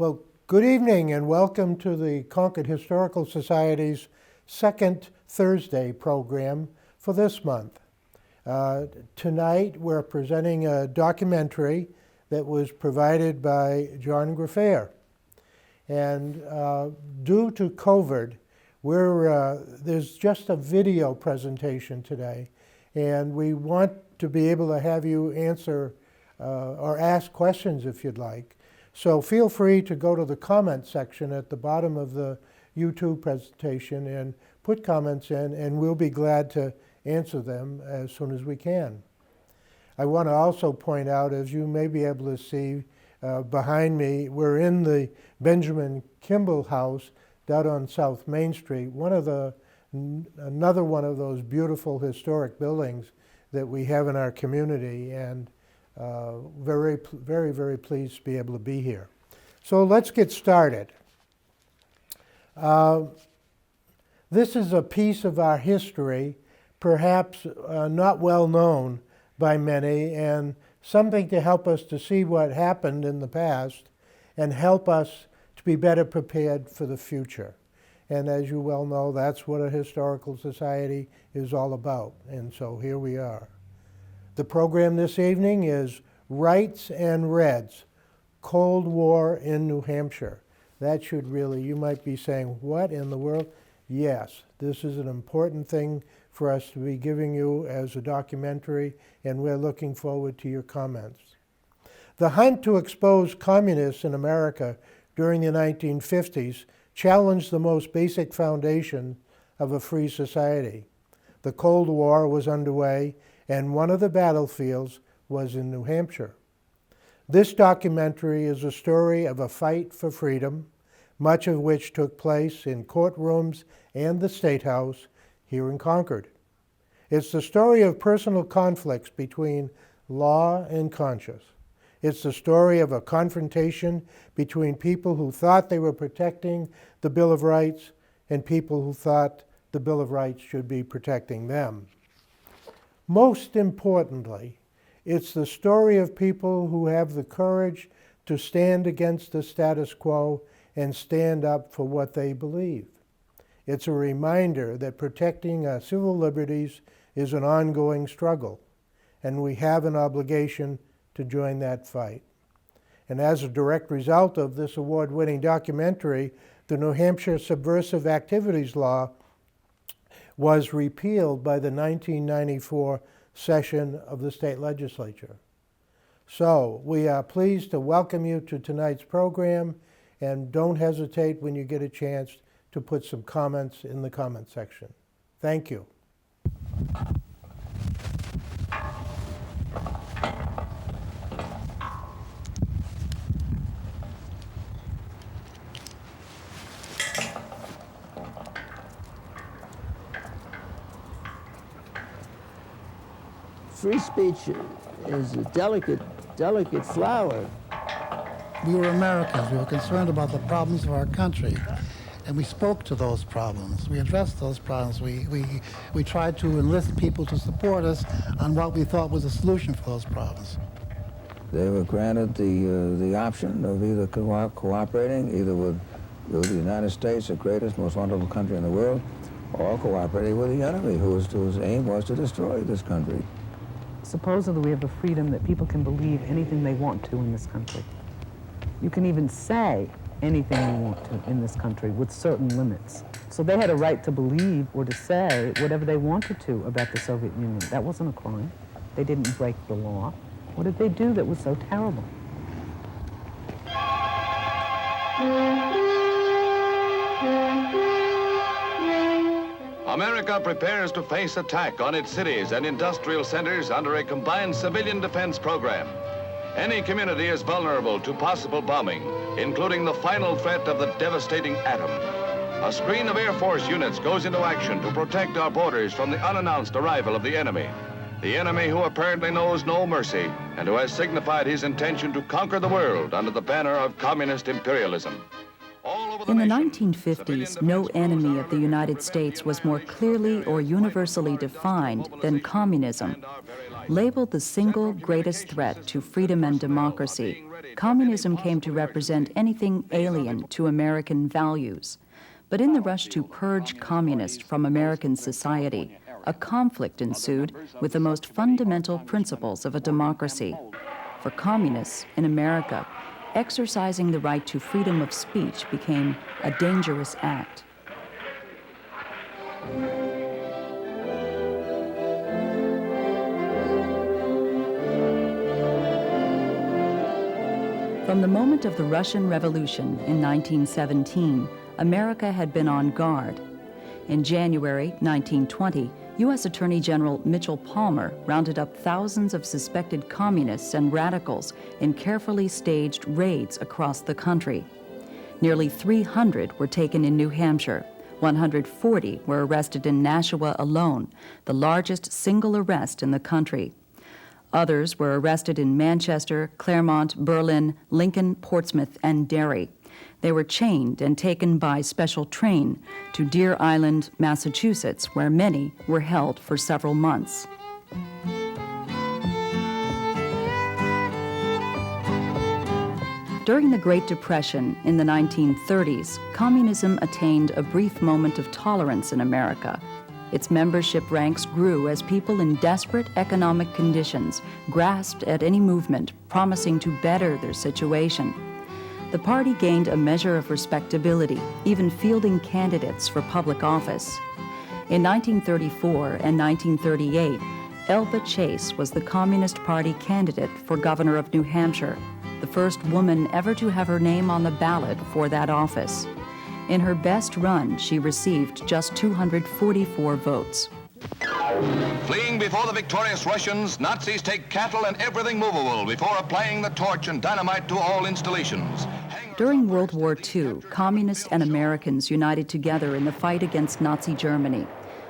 Well, good evening and welcome to the Concord Historical Society's second Thursday program for this month. Tonight we're presenting a documentary that was provided by John Graffair. And due to COVID, there's just a video presentation today. And we want to be able to have you answer or ask questions if you'd like. So feel free to go to the comment section at the bottom of the YouTube presentation and put comments in, and we'll be glad to answer them as soon as we can. I want to also point out, as you may be able to see behind me, we're in the Benjamin Kimball House down on South Main Street, another one of those beautiful historic buildings that we have in our community, and very, very pleased to be able to be here. So let's get started. This is a piece of our history, perhaps not well known by many, and something to help us to see what happened in the past and help us to be better prepared for the future. And as you well know, that's what a historical society is all about. And so here we are. The program this evening is Rights and Reds, Cold War in New Hampshire. That should really, you might be saying, what in the world? Yes, this is an important thing for us to be giving you as a documentary, and we're looking forward to your comments. The hunt to expose communists in America during the 1950s challenged the most basic foundation of a free society. The Cold War was underway, and one of the battlefields was in New Hampshire. This documentary is a story of a fight for freedom, much of which took place in courtrooms and the State House here in Concord. It's the story of personal conflicts between law and conscience. It's the story of a confrontation between people who thought they were protecting the Bill of Rights and people who thought the Bill of Rights should be protecting them. Most importantly, it's the story of people who have the courage to stand against the status quo and stand up for what they believe. It's a reminder that protecting our civil liberties is an ongoing struggle, and we have an obligation to join that fight. And as a direct result of this award-winning documentary, the New Hampshire Subversive Activities Law was repealed by the 1994 session of the state legislature. So we are pleased to welcome you to tonight's program, and don't hesitate when you get a chance to put some comments in the comment section. Thank you. Free speech is a delicate flower. We were Americans. We were concerned about the problems of our country, and we spoke to those problems. We addressed those problems. We tried to enlist people to support us on what we thought was a solution for those problems. They were granted the option of either cooperating, either with the United States, the greatest, most wonderful country in the world, or cooperating with the enemy, whose aim was to destroy this country. Supposedly we have the freedom that people can believe anything they want to in this country. You can even say anything you want to in this country with certain limits. So they had a right to believe or to say whatever they wanted to about the Soviet Union. That wasn't a crime. They didn't break the law. What did they do that was so terrible? America prepares to face attack on its cities and industrial centers under a combined civilian defense program. Any community is vulnerable to possible bombing, including the final threat of the devastating atom. A screen of Air Force units goes into action to protect our borders from the unannounced arrival of the enemy who apparently knows no mercy and who has signified his intention to conquer the world under the banner of communist imperialism. In the 1950s, no enemy of the United States was more clearly or universally defined than communism. labeled the single greatest threat to freedom and democracy, communism came to represent anything alien to American values. But in the rush to purge communists from American society, a conflict ensued with the most fundamental principles of a democracy. For communists in America, exercising the right to freedom of speech became a dangerous act. From the moment of the Russian Revolution in 1917, America had been on guard. In January 1920, U.S. Attorney General Mitchell Palmer rounded up thousands of suspected communists and radicals in carefully staged raids across the country. Nearly 300 were taken in New Hampshire. 140 were arrested in Nashua alone, the largest single arrest in the country. Others were arrested in Manchester, Claremont, Berlin, Lincoln, Portsmouth, and Derry. They were chained and taken by special train to Deer Island, Massachusetts, where many were held for several months. During the Great Depression in the 1930s, communism attained a brief moment of tolerance in America. Its membership ranks grew as people in desperate economic conditions grasped at any movement promising to better their situation. The party gained a measure of respectability, even fielding candidates for public office. In 1934 and 1938, Elba Chase was the Communist Party candidate for governor of New Hampshire, the first woman ever to have her name on the ballot for that office. In her best run, she received just 244 votes. Fleeing before the victorious Russians, Nazis take cattle and everything movable before applying the torch and dynamite to all installations. During World War II, communists and Americans united together in the fight against Nazi Germany.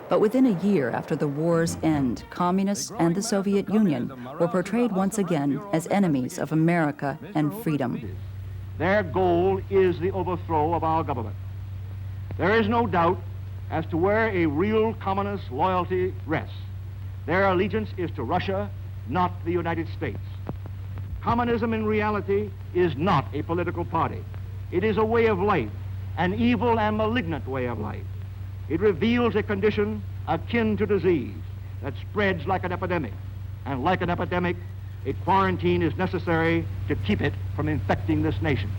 But within a year after the war's end, communists and the Soviet Union were portrayed once again as enemies of America and freedom. Their goal is the overthrow of our government. There is no doubt as to where a real communist loyalty rests. Their allegiance is to Russia, not the United States. Communism in reality is not a political party. It is a way of life, an evil and malignant way of life. It reveals a condition akin to disease that spreads like an epidemic. And like an epidemic, a quarantine is necessary to keep it from infecting this nation.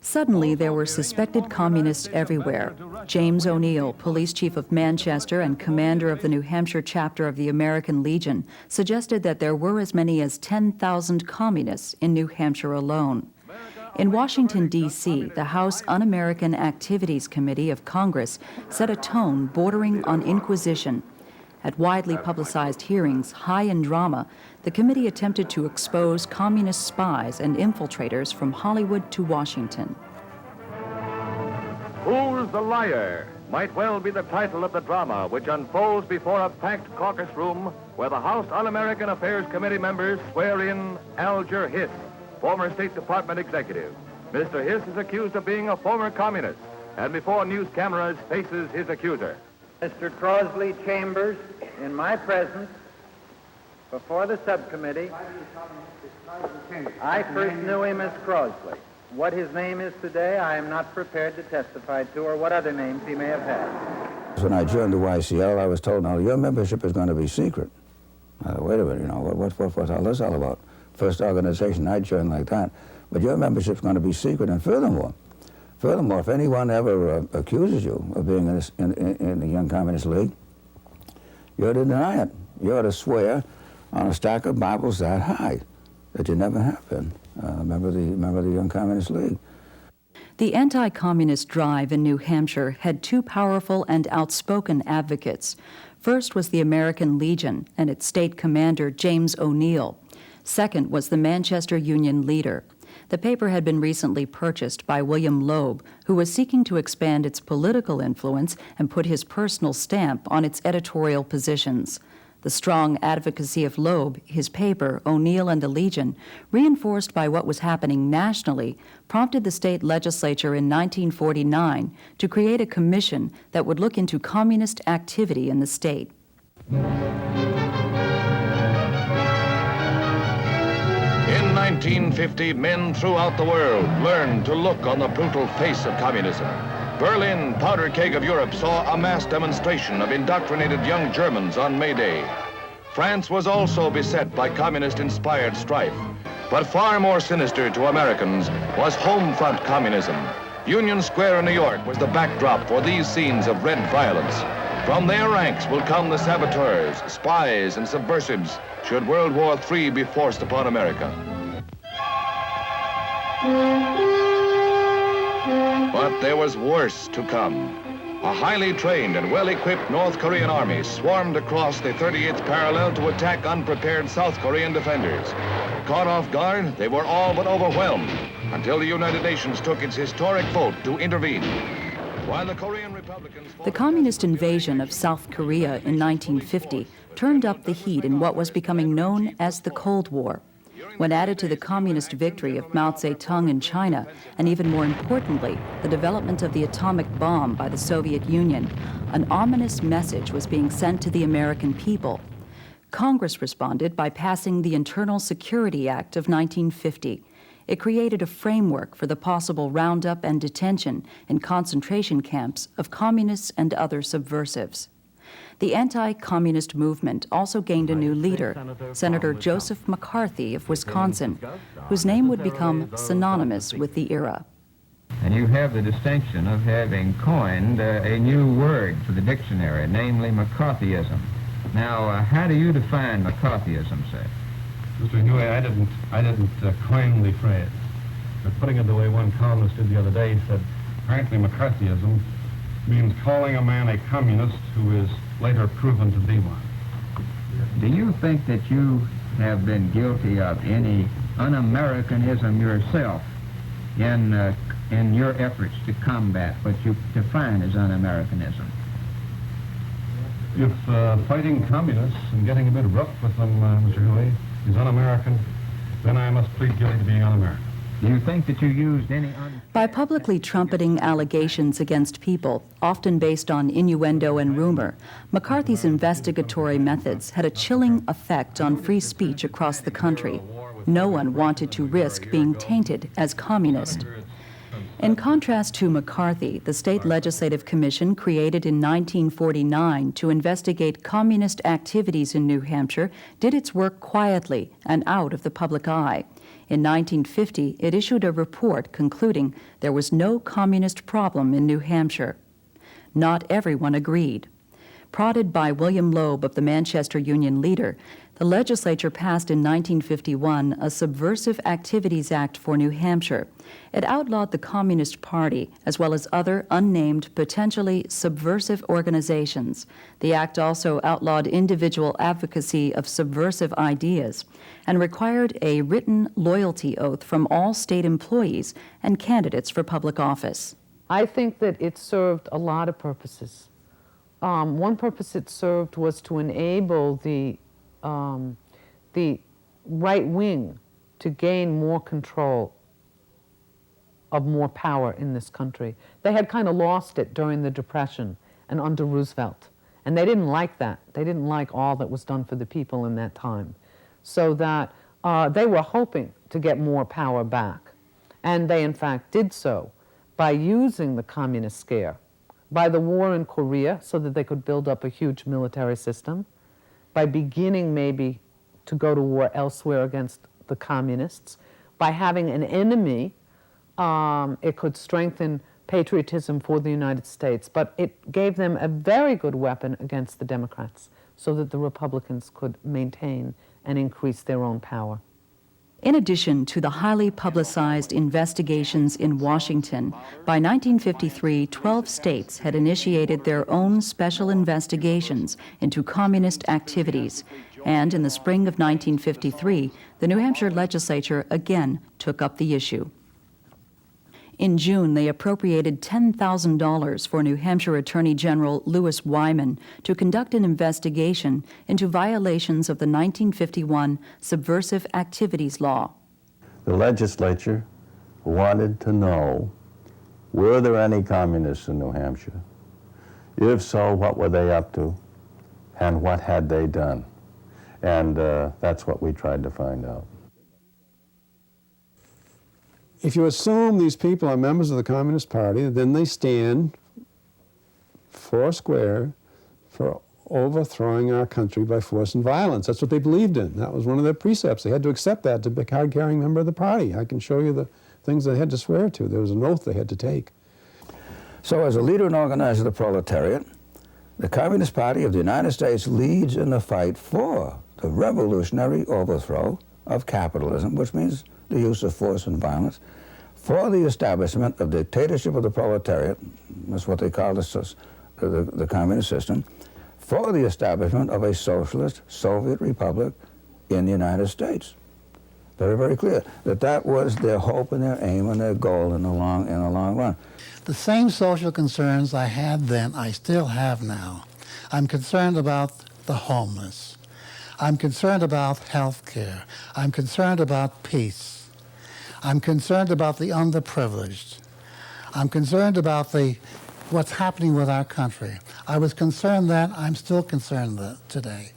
Suddenly, there were suspected communists everywhere. James O'Neill, police chief of Manchester and commander of the New Hampshire chapter of the American Legion, suggested that there were as many as 10,000 communists in New Hampshire alone. In Washington, D.C., the House Un-American Activities Committee of Congress set a tone bordering on inquisition. At widely publicized hearings, high in drama, the committee attempted to expose communist spies and infiltrators from Hollywood to Washington. Who's the Liar might well be the title of the drama which unfolds before a packed caucus room where the House Un-American Affairs Committee members swear in Alger Hiss, former State Department executive. Mr. Hiss is accused of being a former communist and before news cameras faces his accuser. Mr. Crosley Chambers, in my presence, before the subcommittee, I first knew him as Crosley. What his name is today, I am not prepared to testify to, or what other names he may have had. When I joined the YCL, I was told, now, your membership is going to be secret. Wait a minute, what's all this all about? First organization I joined like that. But your membership's going to be secret, and furthermore, if anyone ever accuses you of being in the Young Communist League, you're to deny it. You're to swear on a stack of Bibles that high that you never have been a member of the Young Communist League. The anti-communist drive in New Hampshire had two powerful and outspoken advocates. First was the American Legion and its state commander, James O'Neill. Second was the Manchester Union leader. The paper had been recently purchased by William Loeb, who was seeking to expand its political influence and put his personal stamp on its editorial positions. The strong advocacy of Loeb, his paper, O'Neill and the Legion, reinforced by what was happening nationally, prompted the state legislature in 1949 to create a commission that would look into communist activity in the state. 1950, men throughout the world learned to look on the brutal face of communism. Berlin, powder keg of Europe, saw a mass demonstration of indoctrinated young Germans on May Day. France was also beset by communist-inspired strife. But far more sinister to Americans was home front communism. Union Square in New York was the backdrop for these scenes of red violence. From their ranks will come the saboteurs, spies, and subversives should World War III be forced upon America. But there was worse to come. A highly trained and well-equipped North Korean army swarmed across the 38th parallel to attack unprepared South Korean defenders. Caught off guard, they were all but overwhelmed until the United Nations took its historic vote to intervene. While the Korean Republicans... The communist invasion of South Korea in 1950 turned up the heat in what was becoming known as the Cold War. When added to the communist victory of Mao Zedong in China, and even more importantly, the development of the atomic bomb by the Soviet Union, an ominous message was being sent to the American people. Congress responded by passing the Internal Security Act of 1950. It created a framework for the possible roundup and detention in concentration camps of communists and other subversives. The anti-communist movement also gained a new leader, Senator Joseph McCarthy of Wisconsin, whose name would become synonymous with the era. And you have the distinction of having coined a new word for the dictionary, namely McCarthyism. Now, how do you define McCarthyism, sir? Mr. Huey, I didn't coin the phrase. But putting it the way one columnist did the other day, he said, apparently McCarthyism means calling a man a communist who is later proven to be one. Do you think that you have been guilty of any un-Americanism yourself in your efforts to combat what you define as un-Americanism? If fighting communists and getting a bit rough with them, Mr. Huey, is un-American, then I must plead guilty to being un-American. Do you think that you used any... By publicly trumpeting allegations against people, often based on innuendo and rumor, McCarthy's investigatory methods had a chilling effect on free speech across the country. No one wanted to risk being tainted as communist. In contrast to McCarthy, the State Legislative Commission created in 1949 to investigate communist activities in New Hampshire did its work quietly and out of the public eye. In 1950, it issued a report concluding there was no communist problem in New Hampshire. Not everyone agreed. Prodded by William Loeb of the Manchester Union Leader, the legislature passed in 1951 a Subversive Activities Act for New Hampshire. It outlawed the Communist Party, as well as other unnamed, potentially subversive organizations. The act also outlawed individual advocacy of subversive ideas and required a written loyalty oath from all state employees and candidates for public office. I think that it served a lot of purposes. One purpose it served was to enable the right wing to gain more control of more power in this country. They had kind of lost it during the Depression and under Roosevelt, and they didn't like that. They didn't like all that was done for the people in that time. So that they were hoping to get more power back, and they in fact did so by using the communist scare, by the war in Korea so that they could build up a huge military system, by beginning maybe to go to war elsewhere against the communists, by having an enemy. It could strengthen patriotism for the United States, but it gave them a very good weapon against the Democrats so that the Republicans could maintain and increase their own power. In addition to the highly publicized investigations in Washington, by 1953, 12 states had initiated their own special investigations into communist activities. And in the spring of 1953, the New Hampshire legislature again took up the issue. In June, they appropriated $10,000 for New Hampshire Attorney General Lewis Wyman to conduct an investigation into violations of the 1951 Subversive Activities Law. The legislature wanted to know, were there any communists in New Hampshire? If so, what were they up to? And what had they done? And that's what we tried to find out. if you assume these people are members of the Communist Party, then they stand foursquare for overthrowing our country by force and violence. That's what they believed in. That was one of their precepts. They had to accept that to be a card-carrying member of the party. I can show you the things they had to swear to. There was an oath they had to take. So as a leader and organizer of the proletariat, the Communist Party of the United States leads in the fight for the revolutionary overthrow of capitalism, which means the use of force and violence, for the establishment of dictatorship of the proletariat, that's what they call the communist system, for the establishment of a socialist Soviet republic in the United States. Very, very clear that that was their hope and their aim and their goal in the long run. The same social concerns I had then, I still have now. I'm concerned about the homeless. I'm concerned about health care. I'm concerned about peace. I'm concerned about the underprivileged. I'm concerned about what's happening with our country. I was concerned then, I'm still concerned today.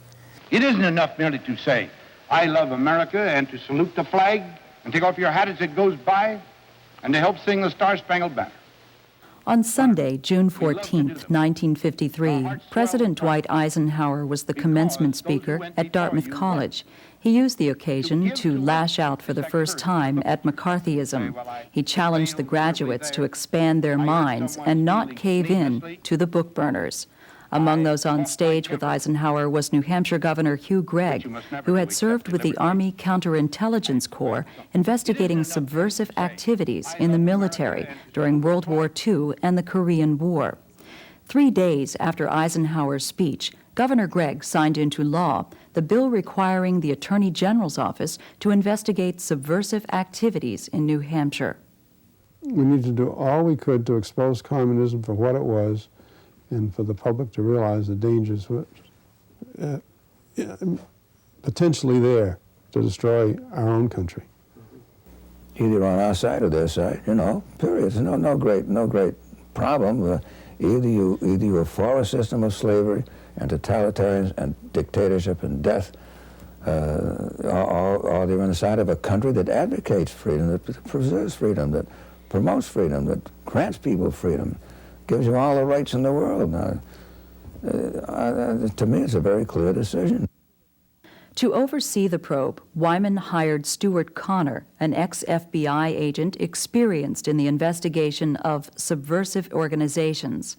It isn't enough merely to say, I love America, and to salute the flag, and take off your hat as it goes by, and to help sing the Star-Spangled Banner. On Sunday, June 14, 1953, President Dwight Eisenhower was the commencement speaker at Dartmouth College. He used the occasion to lash out for the first time at McCarthyism. He challenged the graduates to expand their minds and not cave in to the book burners. Among those on stage with Eisenhower was New Hampshire Governor Hugo De Gregory, who had served with the Army Counterintelligence Corps investigating subversive activities in the military during World War II and the Korean War. 3 days after Eisenhower's speech, Governor Gregg signed into law the bill requiring the Attorney General's office to investigate subversive activities in New Hampshire. We need to do all we could to expose communism for what it was, and for the public to realize the dangers potentially there to destroy our own country. Either on our side or their side, you know, period. There's no great problem. Either you're for a system of slavery and totalitarian and dictatorship and death, or they're on the side of a country that advocates freedom, that preserves freedom, that promotes freedom, that grants people freedom, gives you all the rights in the world. To me, it's a very clear decision. To oversee the probe, Wyman hired Stuart Connor, an ex-FBI agent experienced in the investigation of subversive organizations.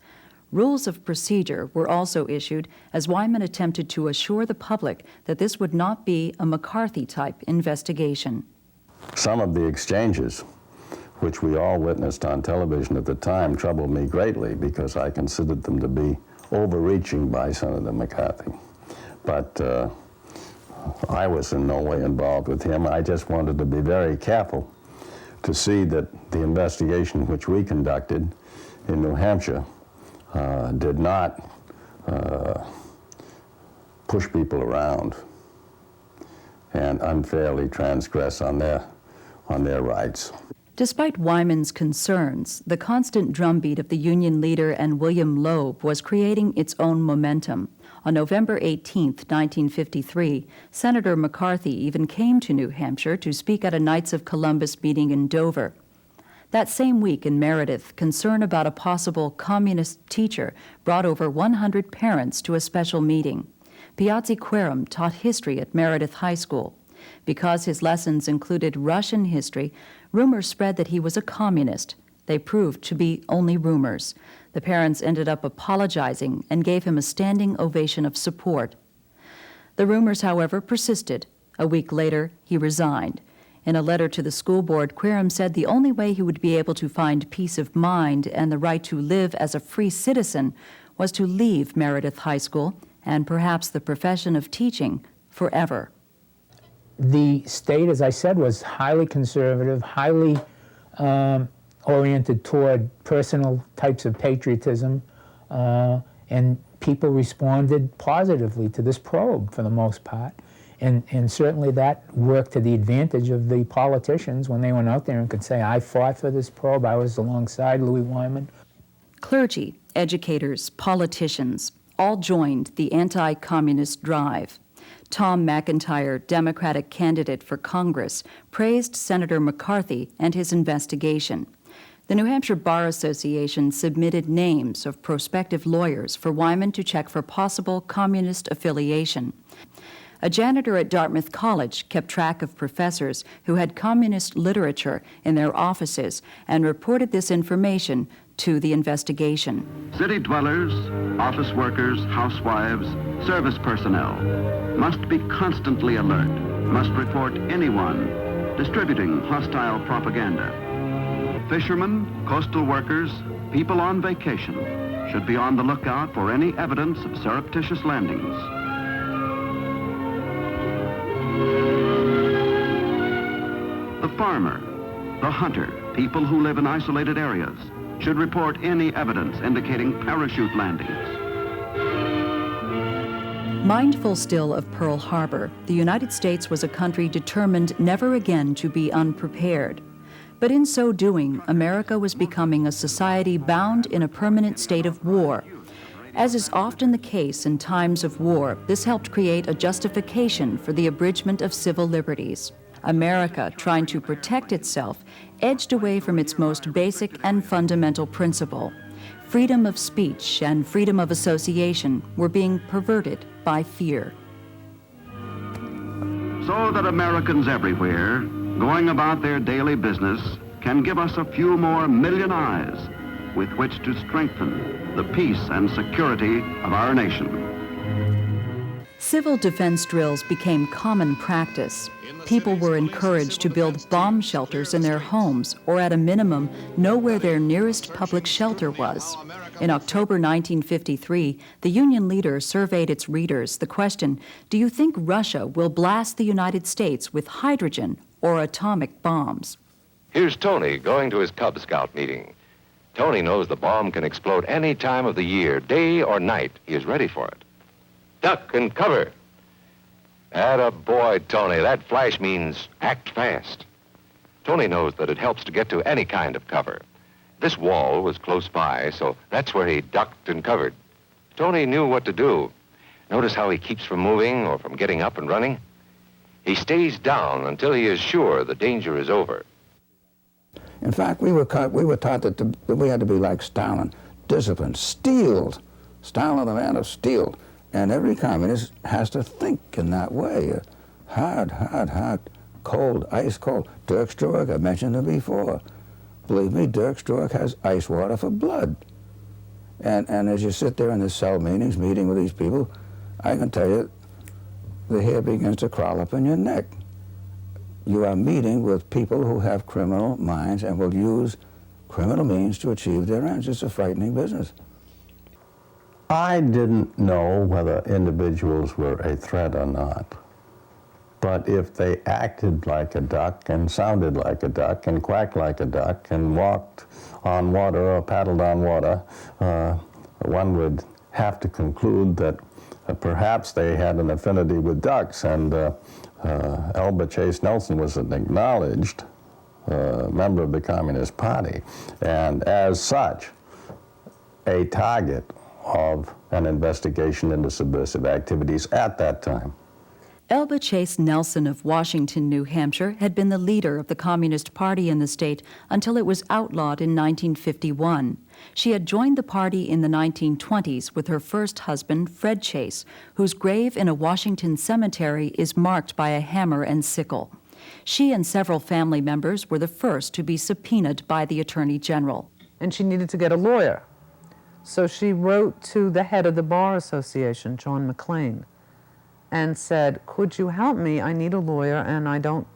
Rules of procedure were also issued as Wyman attempted to assure the public that this would not be a McCarthy-type investigation. Some of the exchanges, which we all witnessed on television at the time, troubled me greatly because I considered them to be overreaching by Senator McCarthy. But I was in no way involved with him. I just wanted to be very careful to see that the investigation which we conducted in New Hampshire did not push people around and unfairly transgress on their rights. Despite Wyman's concerns, the constant drumbeat of the Union leader and William Loeb was creating its own momentum. On November 18, 1953, Senator McCarthy even came to New Hampshire to speak at a Knights of Columbus meeting in Dover. That same week in Meredith, concern about a possible communist teacher brought over 100 parents to a special meeting. Piazzi Querum taught history at Meredith High School. Because his lessons included Russian history, rumors spread that he was a communist. They proved to be only rumors. The parents ended up apologizing and gave him a standing ovation of support. The rumors, however, persisted. A week later, he resigned. In a letter to the school board, Querum said the only way he would be able to find peace of mind and the right to live as a free citizen was to leave Meredith High School and perhaps the profession of teaching forever. The state, as I said, was highly conservative, highly oriented toward personal types of patriotism, and people responded positively to this probe for the most part. And certainly that worked to the advantage of the politicians when they went out there and could say, I fought for this probe, I was alongside Louis Wyman. Clergy, educators, politicians all joined the anti-communist drive. Tom McIntyre, Democratic candidate for Congress, praised Senator McCarthy and his investigation. The New Hampshire Bar Association submitted names of prospective lawyers for Wyman to check for possible communist affiliation. A janitor at Dartmouth College kept track of professors who had communist literature in their offices and reported this information to the investigation. City dwellers, office workers, housewives, service personnel must be constantly alert, must report anyone distributing hostile propaganda. Fishermen, coastal workers, people on vacation should be on the lookout for any evidence of surreptitious landings. The farmer, the hunter, people who live in isolated areas should report any evidence indicating parachute landings. Mindful still of Pearl Harbor, the United States was a country determined never again to be unprepared. But in so doing, America was becoming a society bound in a permanent state of war. As is often the case in times of war, this helped create a justification for the abridgment of civil liberties. America, trying to protect itself, edged away from its most basic and fundamental principle. Freedom of speech and freedom of association were being perverted by fear. So that Americans everywhere, going about their daily business, can give us a few more million eyes with which to strengthen the peace and security of our nation. Civil defense drills became common practice. People were encouraged to build bomb shelters in their homes, or at a minimum, know where their nearest public shelter was. In October 1953, the Union leader surveyed its readers the question, do you think Russia will blast the United States with hydrogen or atomic bombs? Here's Tony going to his Cub Scout meeting. Tony knows the bomb can explode any time of the year, day or night. He is ready for it. Duck and cover. Atta boy, Tony. That flash means act fast. Tony knows that it helps to get to any kind of cover. This wall was close by, so that's where he ducked and covered. Tony knew what to do. Notice how he keeps from moving or from getting up and running? He stays down until he is sure the danger is over. In fact, we were taught that we had to be like Stalin, disciplined, steeled. Stalin, the man of steel. And every communist has to think in that way. Hard, cold, ice cold. Dirk Stroek, I mentioned him before. Believe me, Dirk Stroek has ice water for blood. And as you sit there in the cell meetings, meeting with these people, I can tell you, the hair begins to crawl up in your neck. You are meeting with people who have criminal minds and will use criminal means to achieve their ends. It's a frightening business. I didn't know whether individuals were a threat or not. But if they acted like a duck and sounded like a duck and quacked like a duck and walked on water or paddled on water, one would have to conclude that perhaps they had an affinity with ducks. And Elba Chase Nelson was an acknowledged member of the Communist Party, and as such, a target of an investigation into subversive activities at that time. Elba Chase Nelson of Washington, New Hampshire, had been the leader of the Communist Party in the state until it was outlawed in 1951. She had joined the party in the 1920s with her first husband, Fred Chase, whose grave in a Washington cemetery is marked by a hammer and sickle. She and several family members were the first to be subpoenaed by the Attorney General. And she needed to get a lawyer. So she wrote to the head of the Bar Association, John McClain, and said, could you help me? I need a lawyer and I don't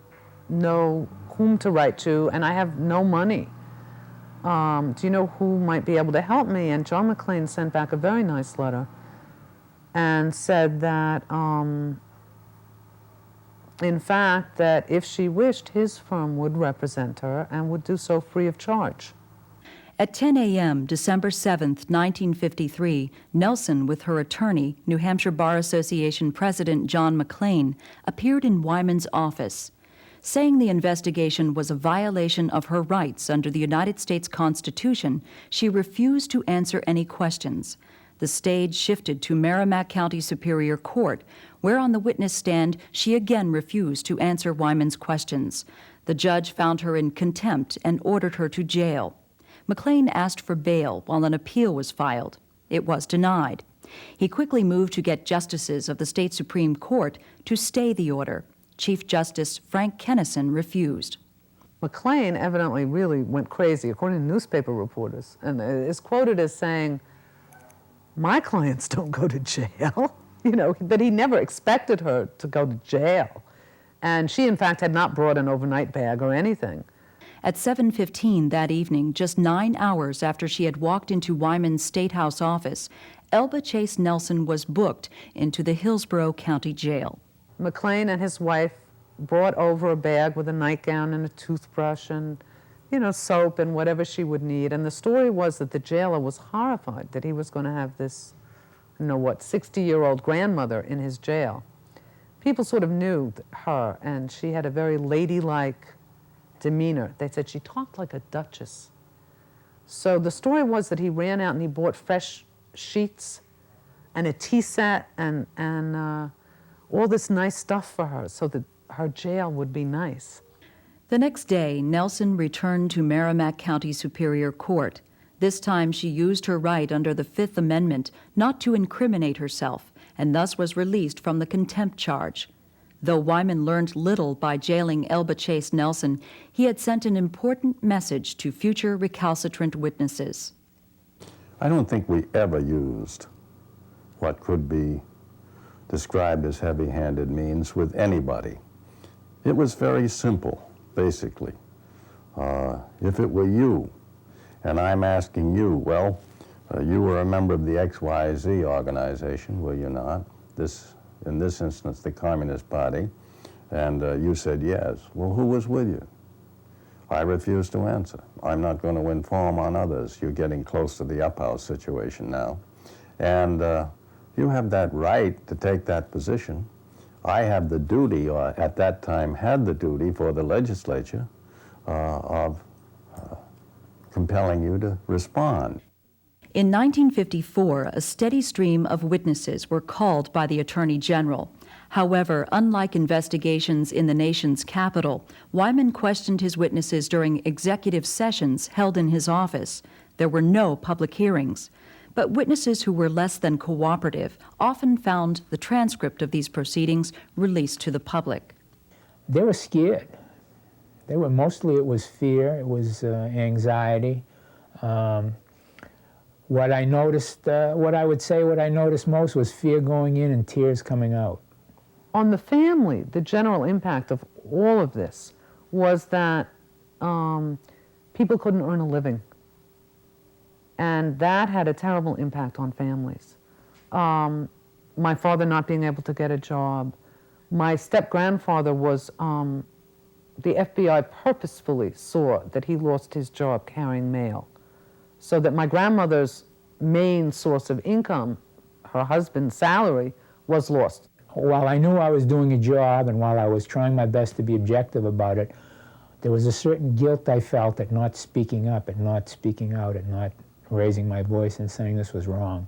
know whom to write to and I have no money. Do you know who might be able to help me? And John McClain sent back a very nice letter and said that, in fact, that if she wished, his firm would represent her and would do so free of charge. At 10 a.m., December 7, 1953, Nelson, with her attorney, New Hampshire Bar Association President John McClain, appeared in Wyman's office. Saying the investigation was a violation of her rights under the United States Constitution, she refused to answer any questions. the stage shifted to Merrimack County Superior Court, where on the witness stand she again refused to answer Wyman's questions. The judge found her in contempt and ordered her to jail. McLean asked for bail while an appeal was filed. It was denied. He quickly moved to get justices of the state Supreme Court to stay the order. Chief Justice Frank Kennison refused. McLean evidently really went crazy, according to newspaper reporters, and is quoted as saying, "My clients don't go to jail," that he never expected her to go to jail. And she, in fact, had not brought an overnight bag or anything. At 7:15 that evening, just 9 hours after she had walked into Wyman's State House office, Elba Chase Nelson was booked into the Hillsborough County Jail. McLean and his wife brought over a bag with a nightgown and a toothbrush and, soap and whatever she would need. And the story was that the jailer was horrified that he was going to have this, 60-year-old grandmother in his jail. People sort of knew her, and she had a very ladylike demeanor. They said she talked like a duchess. So the story was that he ran out and he bought fresh sheets and a tea set and all this nice stuff for her so that her jail would be nice. The next day, Nelson returned to Merrimack County Superior Court. This time she used her right under the Fifth Amendment not to incriminate herself, and thus was released from the contempt charge. Though Wyman learned little by jailing Elba Chase Nelson, he had sent an important message to future recalcitrant witnesses. I don't think we ever used what could be described as heavy-handed means with anybody. It was very simple, basically. If it were you, and I'm asking you, well, you were a member of the XYZ organization, were you not? In this instance, the Communist Party, and you said yes. Well, who was with you? I refused to answer. I'm not going to inform on others. You're getting close to the uphouse situation now. And you have that right to take that position. I have the duty, or at that time had the duty for the legislature of compelling you to respond. In 1954, a steady stream of witnesses were called by the Attorney General. However, unlike investigations in the nation's capital, Wyman questioned his witnesses during executive sessions held in his office. There were no public hearings. But witnesses who were less than cooperative often found the transcript of these proceedings released to the public. They were scared. Mostly it was fear, it was anxiety. What I noticed most was fear going in and tears coming out. On the family, the general impact of all of this was that people couldn't earn a living. And that had a terrible impact on families. My father not being able to get a job. My step-grandfather was, the FBI purposefully saw that he lost his job carrying mail, so that my grandmother's main source of income, her husband's salary, was lost. While I knew I was doing a job and while I was trying my best to be objective about it, there was a certain guilt I felt at not speaking up, at not speaking out, at not raising my voice and saying this was wrong.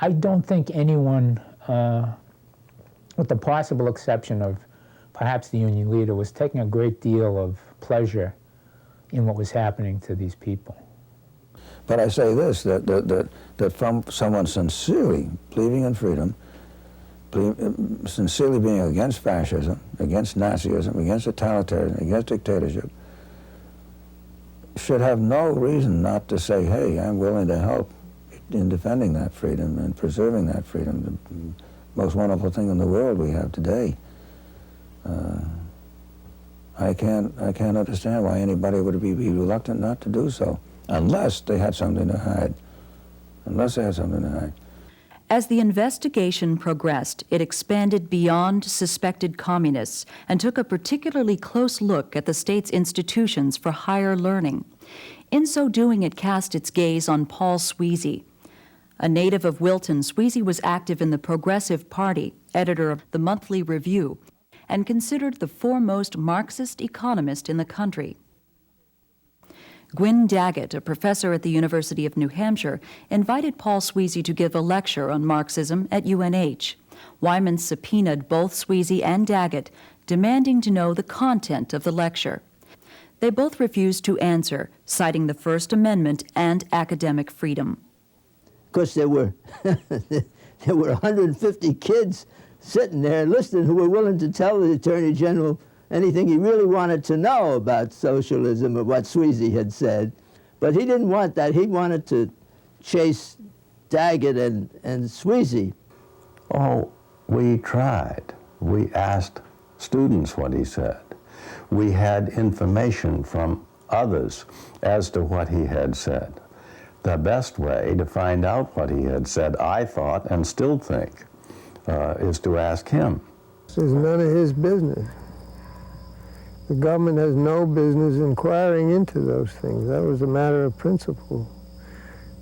I don't think anyone, with the possible exception of perhaps the union leader, was taking a great deal of pleasure in what was happening to these people. But I say this, that from someone sincerely believing in freedom, sincerely being against fascism, against Nazism, against totalitarianism, against dictatorship, should have no reason not to say, hey, I'm willing to help in defending that freedom and preserving that freedom, the most wonderful thing in the world we have today. I can't understand why anybody would be reluctant not to do so, unless they had something to hide. As the investigation progressed, it expanded beyond suspected communists and took a particularly close look at the state's institutions for higher learning. In so doing, it cast its gaze on Paul Sweezy. A native of Wilton, Sweezy was active in the Progressive Party, editor of the Monthly Review, and considered the foremost Marxist economist in the country. Gwyn Daggett, a professor at the University of New Hampshire, invited Paul Sweezy to give a lecture on Marxism at UNH. Wyman subpoenaed both Sweezy and Daggett, demanding to know the content of the lecture. They both refused to answer, citing the First Amendment and academic freedom. Of course, there were 150 kids sitting there listening who were willing to tell the Attorney General anything he really wanted to know about socialism or what Sweezy had said. But he didn't want that. He wanted to chase Daggett and Sweezy. Oh, we tried. We asked students what he said. We had information from others as to what he had said. The best way to find out what he had said, I thought, and still think, is to ask him. This is none of his business. The government has no business inquiring into those things. That was a matter of principle.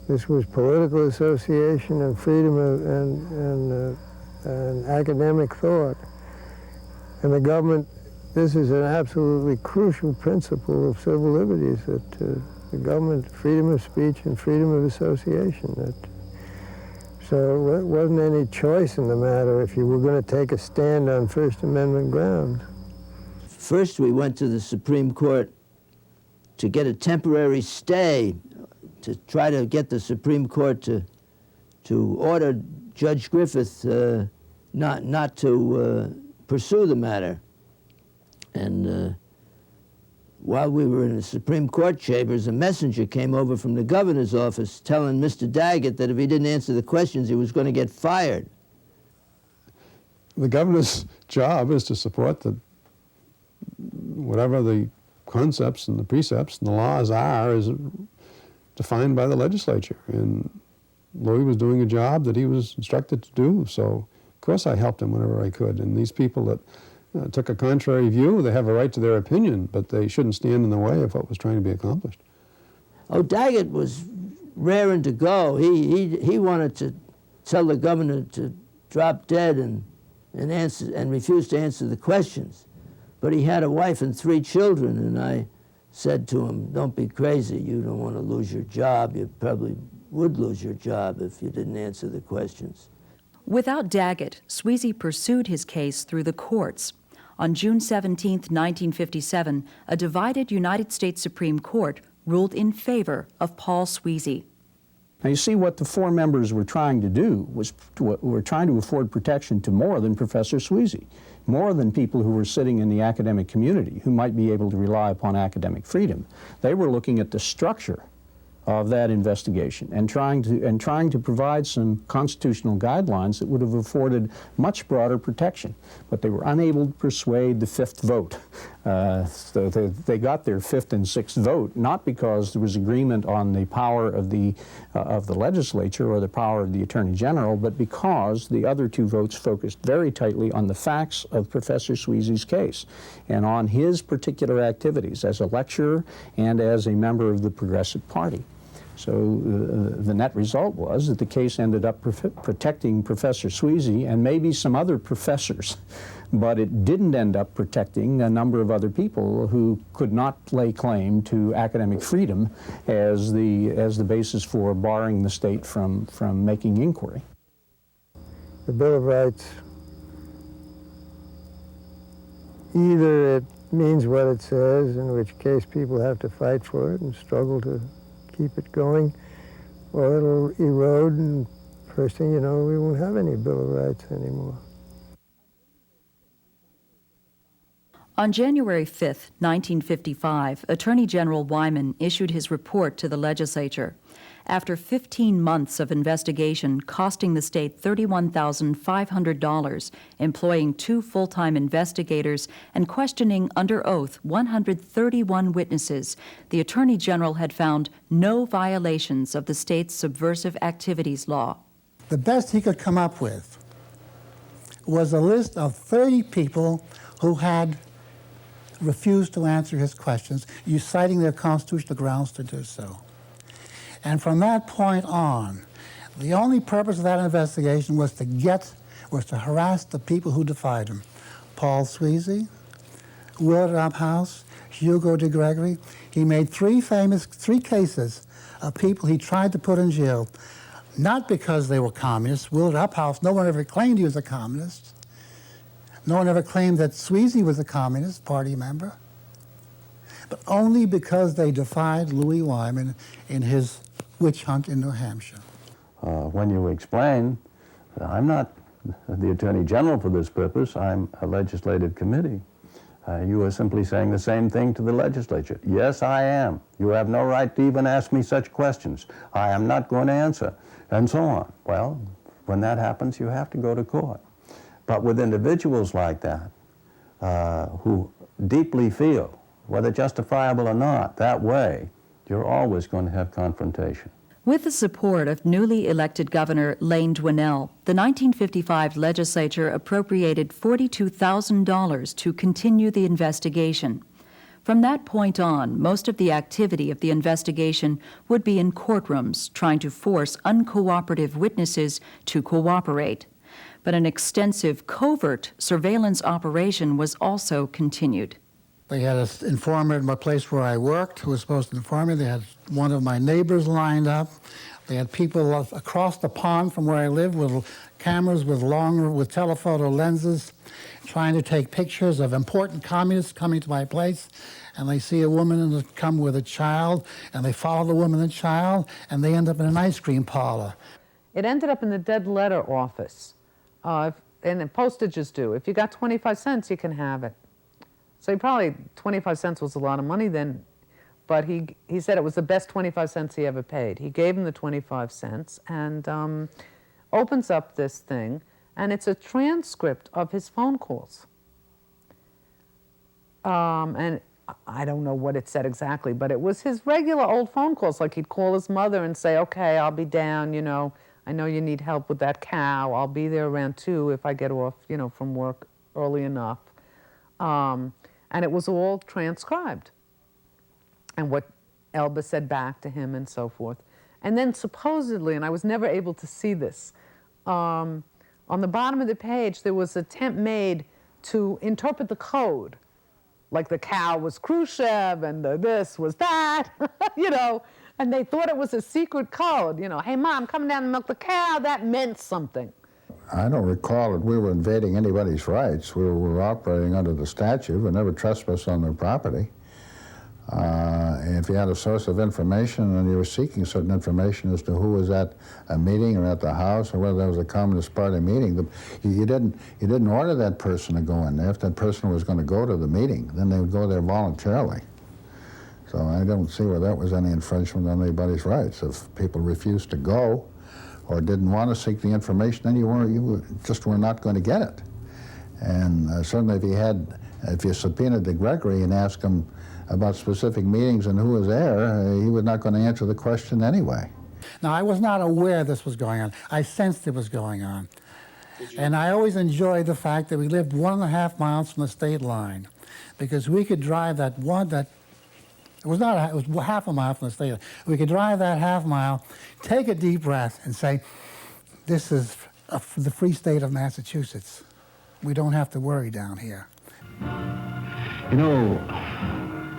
This was political association and freedom of, and academic thought. And the government, this is an absolutely crucial principle of civil liberties, that the government, freedom of speech and freedom of association. So it wasn't any choice in the matter if you were going to take a stand on First Amendment grounds. First, we went to the Supreme Court to get a temporary stay, to try to get the Supreme Court to order Judge Griffith not to pursue the matter. And while we were in the Supreme Court chambers, a messenger came over from the governor's office telling Mr. Daggett that if he didn't answer the questions, he was going to get fired. The governor's job is to support whatever the concepts and the precepts and the laws are is defined by the legislature. And Louis was doing a job that he was instructed to do, so of course I helped him whenever I could. And these people that took a contrary view, they have a right to their opinion, but they shouldn't stand in the way of what was trying to be accomplished. Oh, Daggett was raring to go. He wanted to tell the governor to drop dead and refuse to answer the questions. But he had a wife and 3 children, and I said to him, don't be crazy. You don't want to lose your job. You probably would lose your job if you didn't answer the questions. Without Daggett, Sweezy pursued his case through the courts. On June 17, 1957, a divided United States Supreme Court ruled in favor of Paul Sweezy. Now you see, what the 4 members were trying to do was were trying to afford protection to more than Professor Sweezy, more than people who were sitting in the academic community who might be able to rely upon academic freedom. They were looking at the structure of that investigation and trying to provide some constitutional guidelines that would have afforded much broader protection. But they were unable to persuade the 5th vote. So they got their 5th and 6th vote, not because there was agreement on the power of the legislature or the power of the Attorney General, but because the other 2 votes focused very tightly on the facts of Professor Sweezy's case and on his particular activities as a lecturer and as a member of the Progressive Party. So the net result was that the case ended up protecting Professor Sweezy and maybe some other professors, but it didn't end up protecting a number of other people who could not lay claim to academic freedom as the basis for barring the state from making inquiry. The Bill of Rights, either it means what it says, in which case people have to fight for it and struggle to keep it going, or it'll erode, and first thing you know, we won't have any Bill of Rights anymore. On January 5, 1955, Attorney General Wyman issued his report to the legislature. After 15 months of investigation costing the state $31,500, employing 2 full-time investigators, and questioning under oath 131 witnesses, the Attorney General had found no violations of the state's subversive activities law. The best he could come up with was a list of 30 people who had refused to answer his questions, citing their constitutional grounds to do so. And from that point on, the only purpose of that investigation was to harass the people who defied him. Paul Sweezy, Willard Uphouse, Hugo De Gregory. He made three cases of people he tried to put in jail, not because they were communists. Willard Uphouse, no one ever claimed he was a communist. No one ever claimed that Sweezy was a Communist Party member, but only because they defied Louis Wyman in his witch hunt in New Hampshire. When you explain, I'm not the Attorney General for this purpose, I'm a legislative committee. You are simply saying the same thing to the legislature. Yes, I am. You have no right to even ask me such questions. I am not going to answer, and so on. Well, when that happens, you have to go to court. But with individuals like that, who deeply feel, whether justifiable or not, that way, you're always going to have confrontation. With the support of newly elected Governor Lane Dwinell, the 1955 legislature appropriated $42,000 to continue the investigation. From that point on, most of the activity of the investigation would be in courtrooms, trying to force uncooperative witnesses to cooperate. But an extensive covert surveillance operation was also continued. They had an informant in my place where I worked who was supposed to inform me. They had one of my neighbors lined up. They had people across the pond from where I live with cameras with telephoto lenses trying to take pictures of important communists coming to my place. And they see a woman come with a child, and they follow the woman and child, and they end up in an ice cream parlor. It ended up in the dead letter office. And the postage is due. If you got 25 cents, you can have it. So he probably, 25 cents was a lot of money then, but he said it was the best 25 cents he ever paid. He gave him the 25 cents and opens up this thing, and it's a transcript of his phone calls. And I don't know what it said exactly, but it was his regular old phone calls, like he'd call his mother and say, okay, I'll be down, you know, I know you need help with that cow. I'll be there around 2 if I get off, you know, from work early enough. And it was all transcribed. And what Elba said back to him and so forth. And then supposedly, and I was never able to see this, on the bottom of the page there was an attempt made to interpret the code. Like the cow was Khrushchev and the this was that, you know. And they thought it was a secret code, you know, hey, Mom, come down and milk the cow, that meant something. I don't recall that we were invading anybody's rights. We were operating under the statute. We never trespassed on their property. And if you had a source of information and you were seeking certain information as to who was at a meeting or at the house or whether there was a Communist Party meeting, you didn't order that person to go in there. If that person was going to go to the meeting, then they would go there voluntarily. So I don't see where that was any infringement on anybody's rights. If people refused to go or didn't want to seek the information, then you just were not going to get it. And certainly if you subpoenaed De Gregory and asked him about specific meetings and who was there, he was not going to answer the question anyway. Now, I was not aware this was going on. I sensed it was going on. And I always enjoyed the fact that we lived 1.5 miles from the state line, because we could drive it was half a mile from the state line. We could drive that half mile, take a deep breath, and say, this is the free state of Massachusetts. We don't have to worry down here. You know,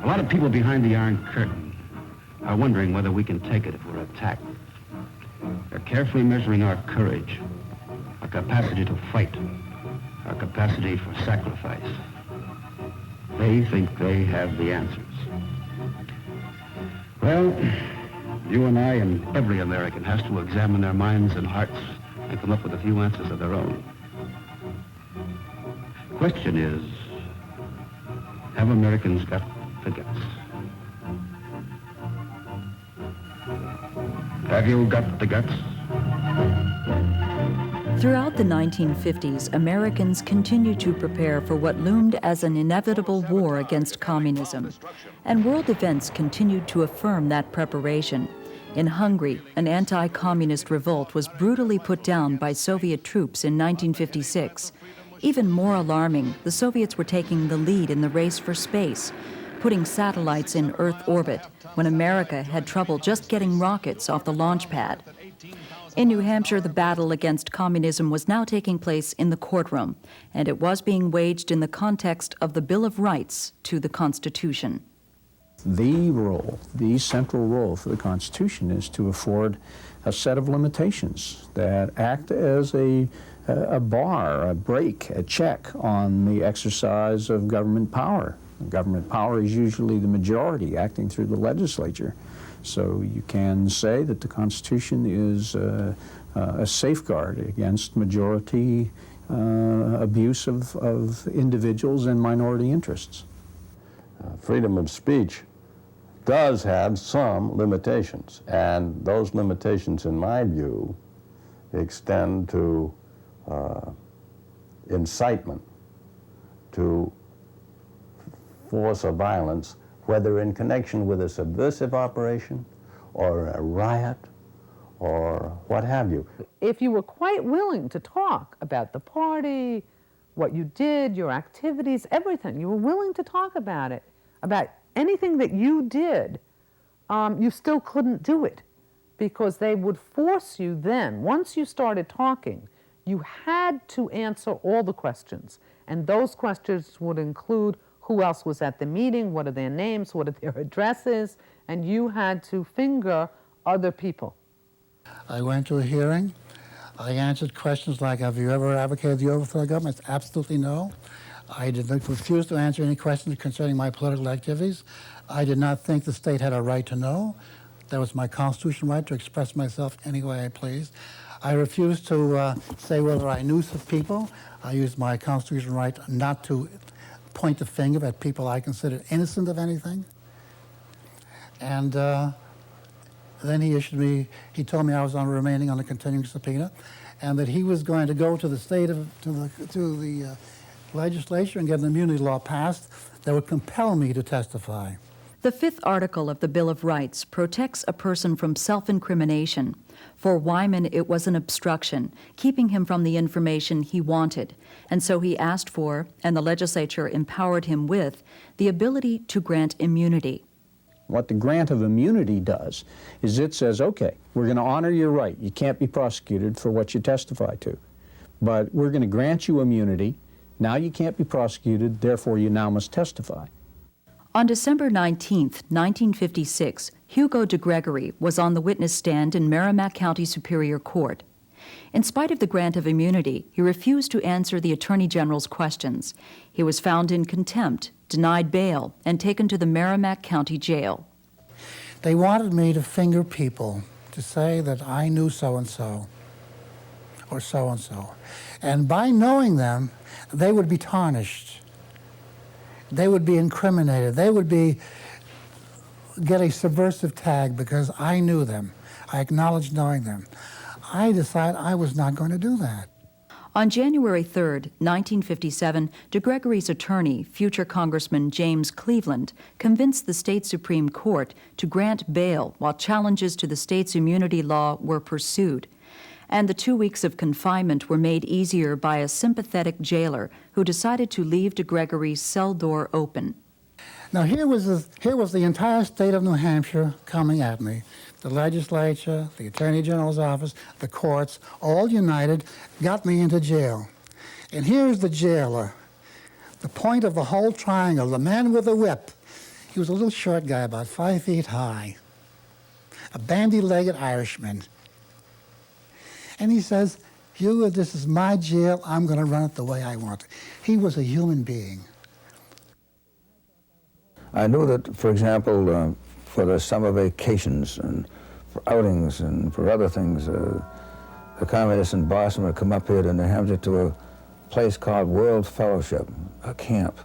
a lot of people behind the Iron Curtain are wondering whether we can take it if we're attacked. They're carefully measuring our courage, our capacity to fight, our capacity for sacrifice. They think they have the answers. Well, you and I and every American has to examine their minds and hearts and come up with a few answers of their own. The question is, have Americans got the guts? Have you got the guts? Throughout the 1950s, Americans continued to prepare for what loomed as an inevitable war against communism, and world events continued to affirm that preparation. In Hungary, an anti-communist revolt was brutally put down by Soviet troops in 1956. Even more alarming, the Soviets were taking the lead in the race for space, putting satellites in Earth orbit when America had trouble just getting rockets off the launch pad. In New Hampshire, the battle against communism was now taking place in the courtroom, and it was being waged in the context of the Bill of Rights to the Constitution. The role, the central role for the Constitution is to afford a set of limitations that act as a bar, a brake, a check on the exercise of government power. Government power is usually the majority acting through the legislature. So you can say that the Constitution is a safeguard against majority abuse of individuals and minority interests. Freedom of speech does have some limitations, and those limitations, in my view, extend to incitement, to force or violence, whether in connection with a subversive operation or a riot or what have you. If you were quite willing to talk about the party, what you did, your activities, everything, you were willing to talk about it, about anything that you did, you still couldn't do it because they would force you then, once you started talking, you had to answer all the questions. And those questions would include who else was at the meeting, what are their names, what are their addresses, and you had to finger other people. I went to a hearing. I answered questions like, have you ever advocated the overthrow of government? Absolutely no. I did not refuse to answer any questions concerning my political activities. I did not think the state had a right to know. That was my constitutional right to express myself any way I pleased. I refused to say whether I knew some people. I used my constitutional right not to point the finger at people I considered innocent of anything. And then he told me I was remaining on a continuing subpoena, and that he was going to go to the legislature and get an immunity law passed that would compel me to testify. The fifth article of the Bill of Rights protects a person from self-incrimination. For Wyman, it was an obstruction, keeping him from the information he wanted. And so he asked for, and the legislature empowered him with, the ability to grant immunity. What the grant of immunity does is it says, okay, we're going to honor your right. You can't be prosecuted for what you testify to. But we're going to grant you immunity. Now you can't be prosecuted, therefore you now must testify. On December 19, 1956, Hugo De Gregory was on the witness stand in Merrimack County Superior Court. In spite of the grant of immunity, he refused to answer the Attorney General's questions. He was found in contempt, denied bail, and taken to the Merrimack County Jail. They wanted me to finger people, to say that I knew so-and-so or so-and-so. And by knowing them, they would be tarnished. They would be incriminated. They would get a subversive tag because I knew them. I acknowledged knowing them. I decided I was not going to do that. On January 3, 1957, De Gregory's attorney, future Congressman James Cleveland, convinced the state Supreme Court to grant bail while challenges to the state's immunity law were pursued. And the 2 weeks of confinement were made easier by a sympathetic jailer who decided to leave De Gregory's cell door open. Now here was the entire state of New Hampshire coming at me. The legislature, the Attorney General's office, the courts, all united, got me into jail. And here's the jailer, the point of the whole triangle, the man with the whip. He was a little short guy, about 5 feet high, a bandy-legged Irishman. And he says, Hugo, this is my jail. I'm going to run it the way I want it. He was a human being. I knew that, for example, for the summer vacations and for outings and for other things, the communists in Boston would come up here to New Hampshire to a place called World Fellowship, a camp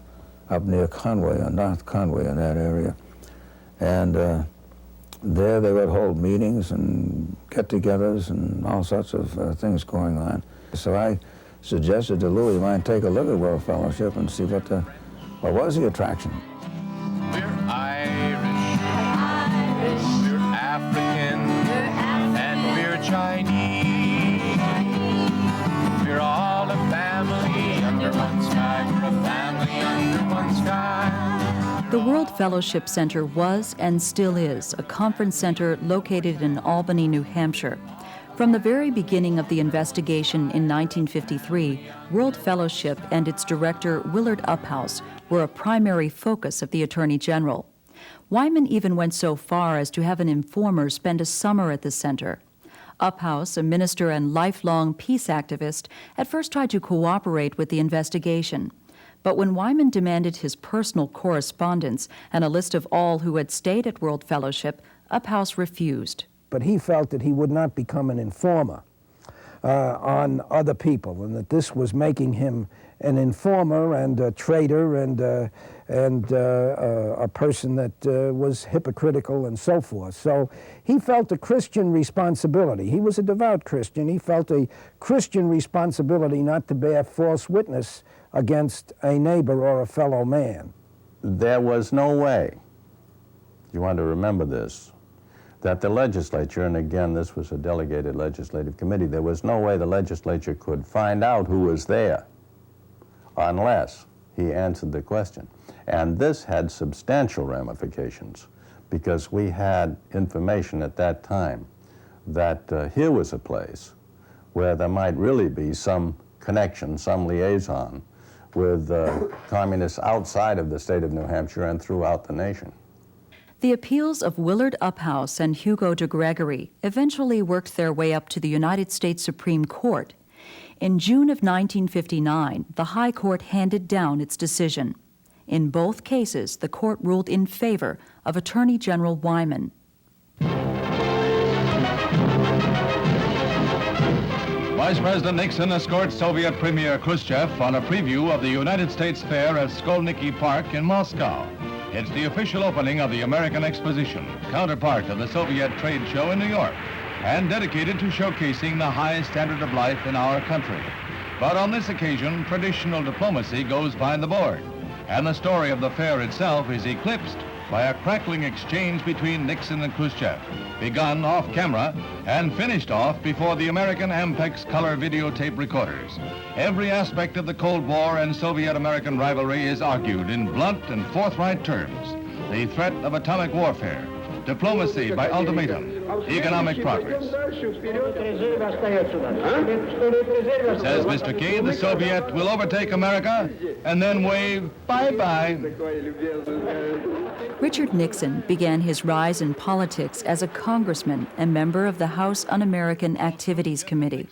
up near Conway, or North Conway in that area. And there they would hold meetings and get-togethers and all sorts of things going on. So I suggested to Louis, might take a look at World Fellowship and see what was the attraction. We're Irish, we're African, and we're Chinese. We're all a family under one sky. We're a family under one sky. The World Fellowship Center was and still is a conference center located in Albany, New Hampshire. From the very beginning of the investigation in 1953, World Fellowship and its director, Willard Uphouse, were a primary focus of the Attorney General. Wyman even went so far as to have an informer spend a summer at the center. Uphouse, a minister and lifelong peace activist, at first tried to cooperate with the investigation. But when Wyman demanded his personal correspondence and a list of all who had stayed at World Fellowship, Uphouse refused. But he felt that he would not become an informer on other people, and that this was making him an informer and a traitor and a person that was hypocritical and so forth. So he felt a Christian responsibility. He was a devout Christian. He felt a Christian responsibility not to bear false witness against a neighbor or a fellow man. There was no way, you want to remember this, that the legislature, and again this was a delegated legislative committee, there was no way the legislature could find out who was there unless he answered the question. And this had substantial ramifications because we had information at that time that here was a place where there might really be some connection, some liaison with communists outside of the state of New Hampshire and throughout the nation. The appeals of Willard Uphouse and Hugo De Gregory eventually worked their way up to the United States Supreme Court. In June of 1959, the High Court handed down its decision. In both cases, the court ruled in favor of Attorney General Wyman. Vice President Nixon escorts Soviet Premier Khrushchev on a preview of the United States Fair at Skolniki Park in Moscow. It's the official opening of the American Exposition, counterpart of the Soviet trade show in New York, and dedicated to showcasing the highest standard of life in our country. But on this occasion, traditional diplomacy goes by the board, and the story of the fair itself is eclipsed by a crackling exchange between Nixon and Khrushchev, begun off camera and finished off before the American Ampex color videotape recorders. Every aspect of the Cold War and Soviet-American rivalry is argued in blunt and forthright terms. The threat of atomic warfare, diplomacy by ultimatum, economic progress. Says Mr. K, the Soviet will overtake America and then wave bye-bye. Richard Nixon began his rise in politics as a congressman and member of the House Un-American Activities Committee.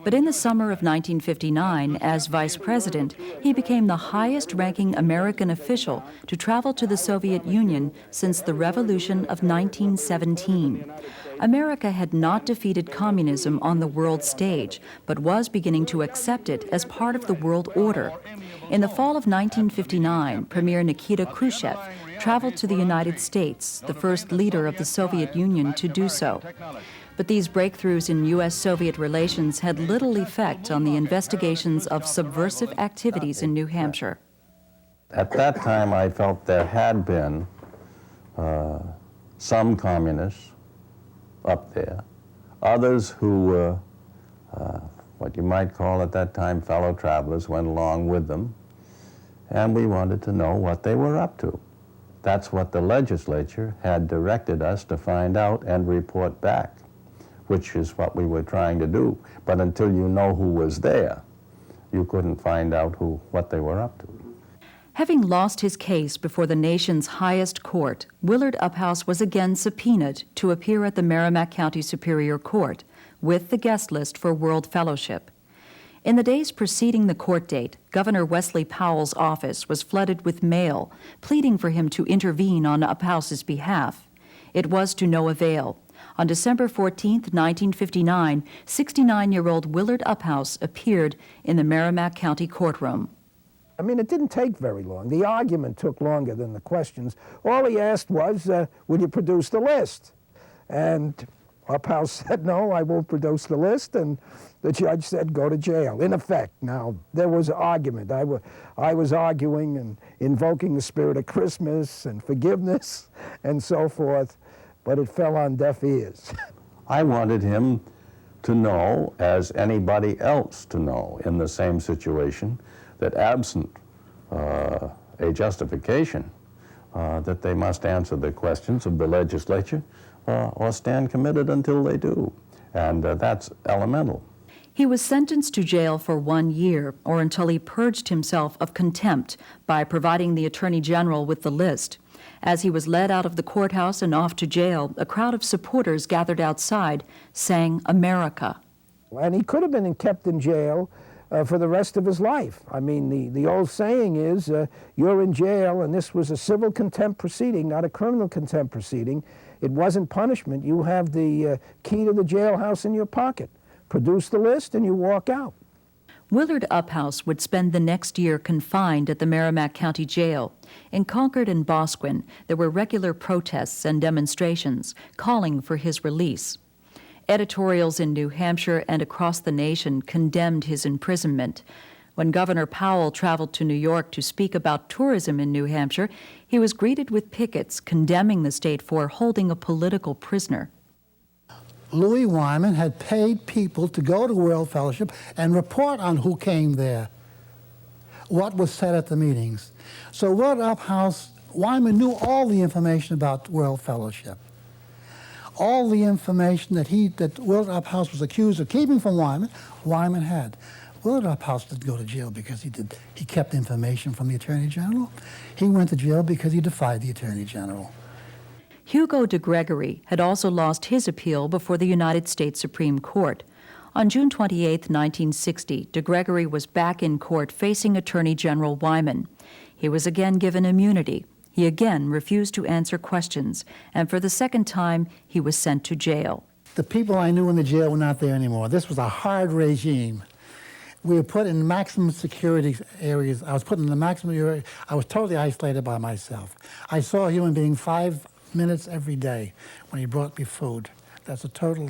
But in the summer of 1959, as vice president, he became the highest-ranking American official to travel to the Soviet Union since the Revolution of 1917. America had not defeated communism on the world stage, but was beginning to accept it as part of the world order. In the fall of 1959, Premier Nikita Khrushchev traveled to the United States, the first leader of the Soviet Union to do so. But these breakthroughs in U.S.-Soviet relations had little effect on the investigations of subversive activities in New Hampshire. At that time, I felt there had been some communists up there, others who were what you might call at that time fellow travelers, went along with them, and we wanted to know what they were up to. That's what the legislature had directed us to find out and report back, which is what we were trying to do. But until you know who was there, you couldn't find out what they were up to. Having lost his case before the nation's highest court, Willard Uphouse was again subpoenaed to appear at the Merrimack County Superior Court with the guest list for World Fellowship. In the days preceding the court date, Governor Wesley Powell's office was flooded with mail, pleading for him to intervene on Uphouse's behalf. It was to no avail. On December 14, 1959, 69-year-old Willard Uphouse appeared in the Merrimack County courtroom. I mean, it didn't take very long. The argument took longer than the questions. All he asked was, will you produce the list? And Uphouse said, no, I won't produce the list, and the judge said, go to jail, in effect. Now, there was an argument. I was arguing and invoking the spirit of Christmas and forgiveness and so forth, but it fell on deaf ears. I wanted him to know, as anybody else to know in the same situation, that absent a justification, that they must answer the questions of the legislature or stand committed until they do. And that's elemental. He was sentenced to jail for 1 year, or until he purged himself of contempt by providing the Attorney General with the list. As he was led out of the courthouse and off to jail, a crowd of supporters gathered outside, saying, "America." And he could have been kept in jail for the rest of his life. I mean, the old saying is, you're in jail, and this was a civil contempt proceeding, not a criminal contempt proceeding. It wasn't punishment. You have the key to the jailhouse in your pocket. Produce the list, and you walk out. Willard Uphouse would spend the next year confined at the Merrimack County Jail. In Concord and Boscawen, there were regular protests and demonstrations calling for his release. Editorials in New Hampshire and across the nation condemned his imprisonment. When Governor Powell traveled to New York to speak about tourism in New Hampshire, he was greeted with pickets condemning the state for holding a political prisoner. Louis Wyman had paid people to go to World Fellowship and report on who came there, what was said at the meetings. So Willard Uphouse, Wyman knew all the information about World Fellowship. All the information that Willard Uphouse was accused of keeping from Wyman, Wyman had. Willard Uphouse didn't go to jail because he kept information from the Attorney General. He went to jail because he defied the Attorney General. Hugo De Gregory had also lost his appeal before the United States Supreme Court. On June 28, 1960, De Gregory was back in court facing Attorney General Wyman. He was again given immunity. He again refused to answer questions, and for the second time, he was sent to jail. The people I knew in the jail were not there anymore. This was a hard regime. We were put in maximum security areas. I was put in the maximum area. I was totally isolated by myself. I saw a human being 5 minutes every day when he brought me food. That's a total.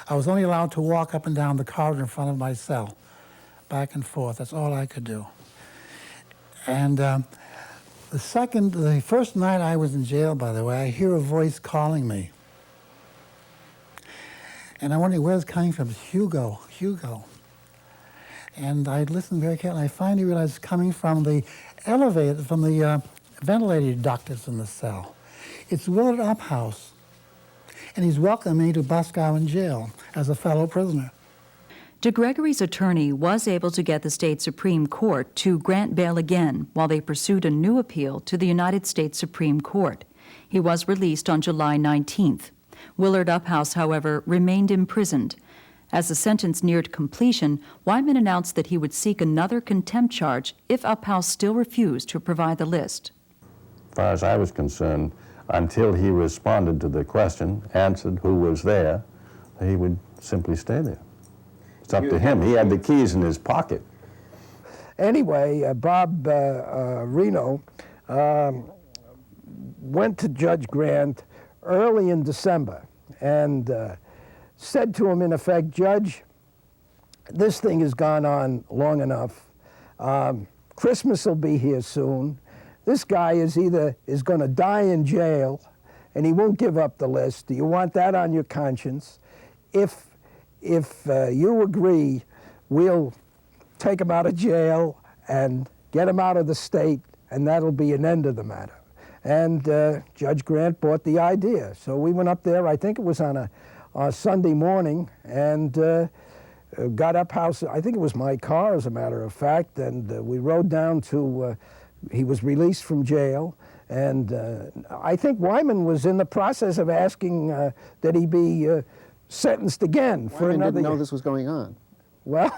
I was only allowed to walk up and down the corridor in front of my cell, back and forth. That's all I could do. And the first night I was in jail, by the way, I hear a voice calling me. And I wondered where it's coming from. It's Hugo, Hugo. And I listened very carefully. I finally realized it's coming from the elevator, from the ventilator ducts in the cell. It's Willard Uphouse, and he's welcoming me to Boscawen Jail as a fellow prisoner. De Gregory's attorney was able to get the state Supreme Court to grant bail again while they pursued a new appeal to the United States Supreme Court. He was released on July 19th. Willard Uphouse, however, remained imprisoned. As the sentence neared completion, Wyman announced that he would seek another contempt charge if Uphouse still refused to provide the list. As far as I was concerned, until he responded to the question, answered who was there, he would simply stay there. It's up to him. He had the keys in his pocket. Anyway, Bob Reno went to Judge Grant early in December and said to him, in effect, Judge, this thing has gone on long enough. Christmas will be here soon. This guy is going to die in jail, and he won't give up the list. Do you want that on your conscience? If you agree, we'll take him out of jail and get him out of the state, and that'll be an end of the matter. And Judge Grant bought the idea. So we went up there, I think it was on a Sunday morning, and got Uphouse. I think it was my car, as a matter of fact, and we rode down to, he was released from jail, and I think Wyman was in the process of asking that he be sentenced again for Wyman another didn't know year. this was going on. Well,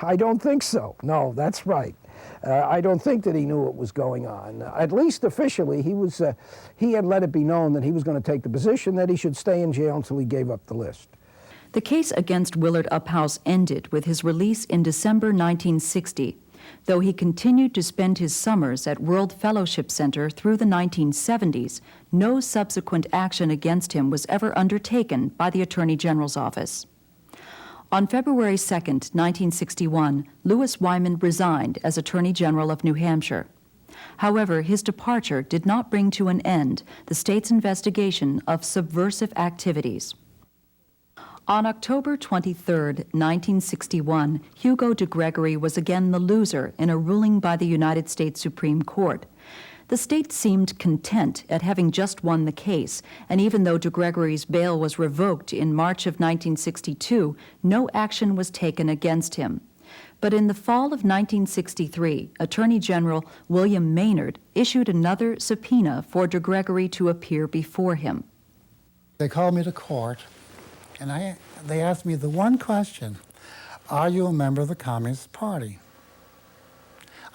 I don't think so. No, that's right. I don't think that he knew what was going on. At least officially, he had let it be known that he was going to take the position that he should stay in jail until he gave up the list. The case against Willard Uphouse ended with his release in December 1960, though he continued to spend his summers at World Fellowship Center through the 1970s. No subsequent action against him was ever undertaken by the Attorney General's office. On February 2, 1961, Louis Wyman resigned as Attorney General of New Hampshire. However, his departure did not bring to an end the state's investigation of subversive activities. On October 23, 1961, Hugo De Gregory was again the loser in a ruling by the United States Supreme Court. The The state seemed content at having just won the case, and even though De Gregory's bail was revoked in March of 1962, no action was taken against him. But in the fall of 1963, Attorney General William Maynard issued another subpoena for De Gregory to appear before him. They called me to court, and they asked me the one question, are you a member of the Communist Party?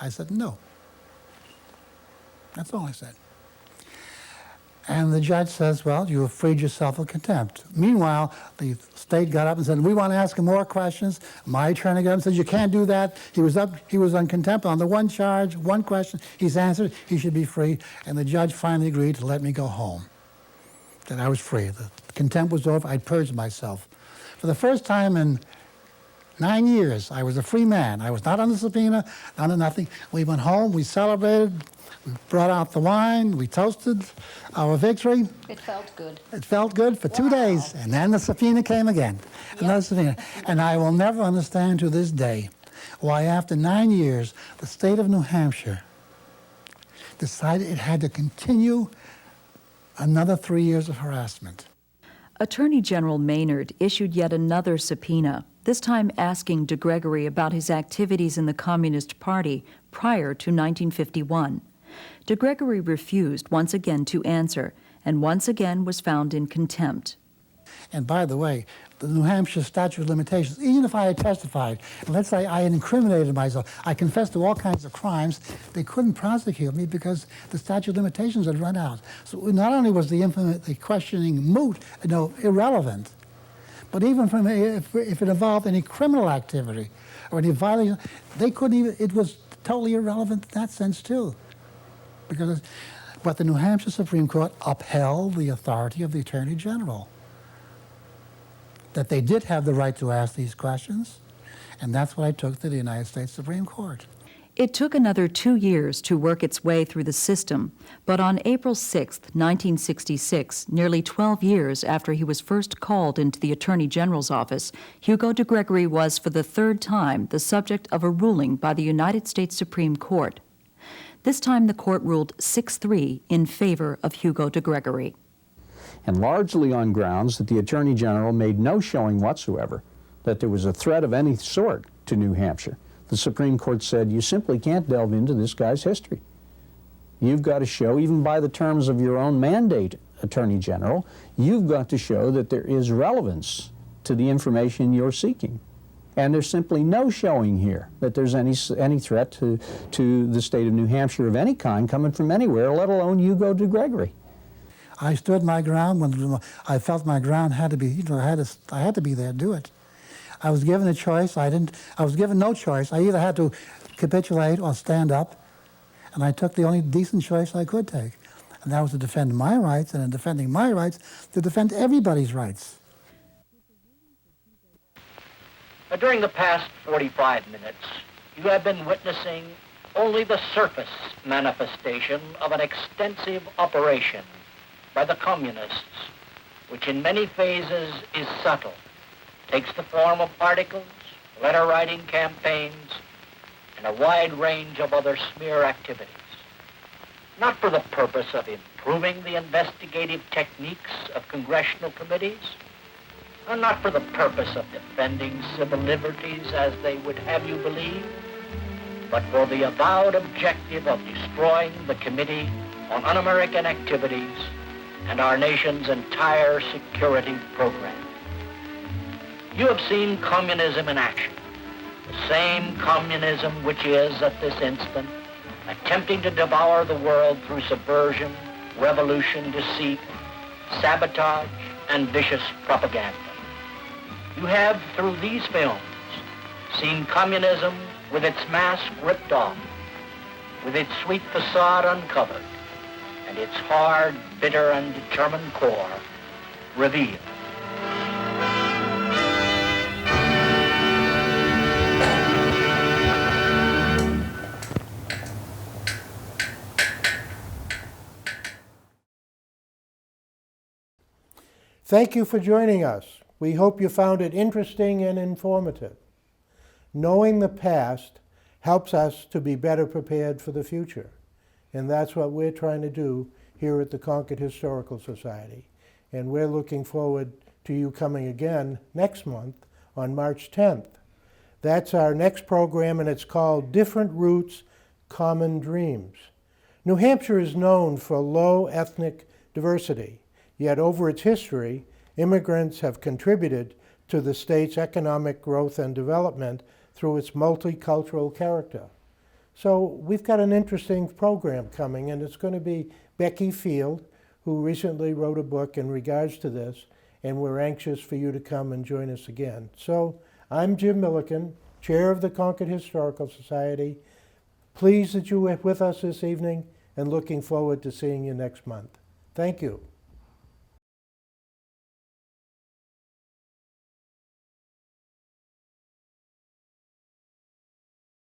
I said, no. That's all I said. And the judge says, well, you have freed yourself of contempt. Meanwhile, the state got up and said, we want to ask him more questions. My attorney got up and said, you can't do that. He was on contempt on the one charge, one question. He's answered, he should be free. And the judge finally agreed to let me go home. That I was free. The contempt was over. I'd purged myself. For the first time in 9 years, I was a free man. I was not under subpoena, not under nothing. We went home, we celebrated, we brought out the wine, we toasted our victory. It felt good. It felt good for 2 days, and then the subpoena came again. Yep. Another subpoena. And I will never understand to this day why after 9 years, the state of New Hampshire decided it had to continue another 3 years of harassment. Attorney General Maynard issued yet another subpoena, this time asking De Gregory about his activities in the Communist Party prior to 1951. De Gregory refused once again to answer, and once again was found in contempt. And by the way, the New Hampshire statute of limitations, even if I had testified, and let's say I had incriminated myself, I confessed to all kinds of crimes, they couldn't prosecute me because the statute of limitations had run out. So not only was the questioning moot, irrelevant, but even if it involved any criminal activity or any violation, they couldn't even, it was totally irrelevant in that sense too. But the New Hampshire Supreme Court upheld the authority of the Attorney General. That they did have the right to ask these questions, and that's what I took to the United States Supreme Court. It took another 2 years to work its way through the system, but on April 6, 1966, nearly 12 years after he was first called into the Attorney General's office, Hugo De Gregory was for the third time the subject of a ruling by the United States Supreme Court. This time the court ruled 6-3 in favor of Hugo De Gregory. And largely on grounds that the Attorney General made no showing whatsoever that there was a threat of any sort to New Hampshire. The Supreme Court said, you simply can't delve into this guy's history. You've got to show, even by the terms of your own mandate, Attorney General, you've got to show that there is relevance to the information you're seeking. And there's simply no showing here that there's any threat to the state of New Hampshire of any kind coming from anywhere, let alone Hugo De Gregory. I stood my ground when I felt my ground had to be, I had to be there to do it. I was given a choice. I was given no choice. I either had to capitulate or stand up, and I took the only decent choice I could take, and that was to defend my rights, and in defending my rights, to defend everybody's rights. During the past 45 minutes, you have been witnessing only the surface manifestation of an extensive operation by the communists, which in many phases is subtle, takes the form of articles, letter-writing campaigns, and a wide range of other smear activities. Not for the purpose of improving the investigative techniques of congressional committees, and not for the purpose of defending civil liberties as they would have you believe, but for the avowed objective of destroying the Committee on Un-American Activities and our nation's entire security program. You have seen communism in action, the same communism which is, at this instant, attempting to devour the world through subversion, revolution, deceit, sabotage, and vicious propaganda. You have, through these films, seen communism with its mask ripped off, with its sweet facade uncovered, and its hard, bitter, and determined core revealed. Thank you for joining us. We hope you found it interesting and informative. Knowing the past helps us to be better prepared for the future. And that's what we're trying to do here at the Concord Historical Society. And we're looking forward to you coming again next month on March 10th. That's our next program, and it's called Different Roots, Common Dreams. New Hampshire is known for low ethnic diversity, yet over its history, immigrants have contributed to the state's economic growth and development through its multicultural character. So we've got an interesting program coming, and it's going to be Becky Field, who recently wrote a book in regards to this, and we're anxious for you to come and join us again. So I'm Jim Milliken, Chair of the Concord Historical Society. Pleased that you were with us this evening, and looking forward to seeing you next month. Thank you.